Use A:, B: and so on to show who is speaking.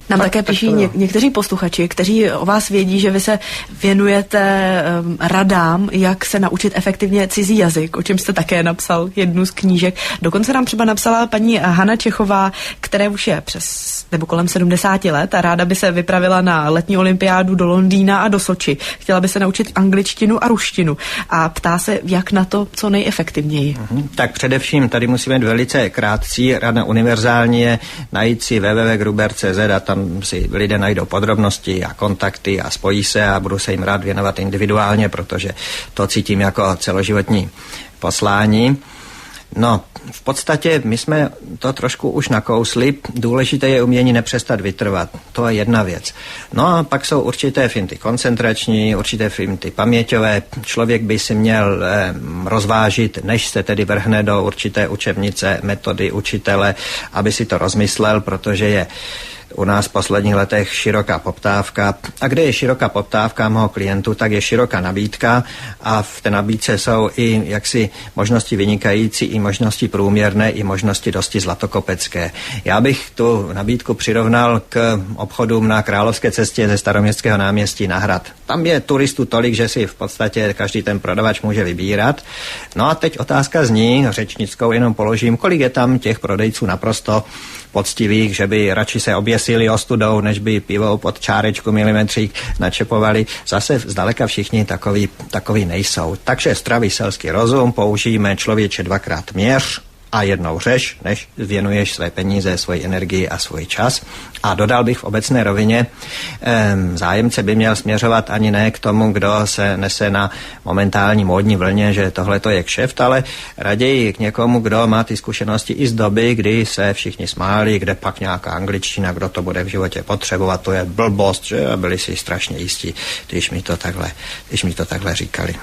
A: Nám také píší někteří posluchači, kteří o vás vědí, že vy se věnujete radám, jak se naučit efektivně cizí jazyk, o čem jste také napsal jednu z knížek. Dokonce nám třeba napsala paní Hana Čechová, které už je přes nebo kolem 70 let a ráda by se vypravila na letní olympiádu do Londýna a do Soči. Chtěla by se naučit angličtinu a ruštinu a ptá se, jak na to co nejefektivněji.
B: Tak především tady musíme být velice krátcí, rada univerzální je najít si www.gruber.cz a tam si lidé najdou podrobnosti a kontakty a spojí se a budu se jim rád věnovat individuálně, protože to cítím jako celoživotní poslání. No, v podstatě my jsme to trošku už nakousli. Důležité je umění nepřestat vytrvat. To je jedna věc. No a pak jsou určité finty koncentrační, určité finty paměťové. Člověk by si měl rozvážit, než se tedy vrhne do určité učebnice, metody učitele, aby si to rozmyslel, protože je u nás v posledních letech široká poptávka. A kde je široká poptávka mého klientů, tak je široká nabídka a v té nabídce jsou i jaksi možnosti vynikající, i možnosti průměrné, i možnosti dosti zlatokopecké. Já bych tu nabídku přirovnal k obchodům na Královské cestě ze Staroměstského náměstí na Hrad. Tam je turistů tolik, že si v podstatě každý ten prodavač může vybírat. No a teď otázka zní, řečnickou jenom položím, kolik je tam těch prodejců naprosto poctivých, že by radši se oběsili ostudou, než by pivo pod čárečku milimetřík načepovali. Zase zdaleka všichni takový nejsou. Takže zdravý selský rozum, použijeme člověče dvakrát měř a jednou řeš, než věnuješ své peníze, svoji energii a svůj čas. A dodal bych v obecné rovině, zájemce by měl směřovat ani ne k tomu, kdo se nese na momentální módní vlně, že tohle to je kšeft, ale raději k někomu, kdo má ty zkušenosti i z doby, kdy se všichni smáli, kde pak nějaká angličtina, kdo to bude v životě potřebovat, to je blbost, že byli si strašně jistí, když mi to takhle říkali.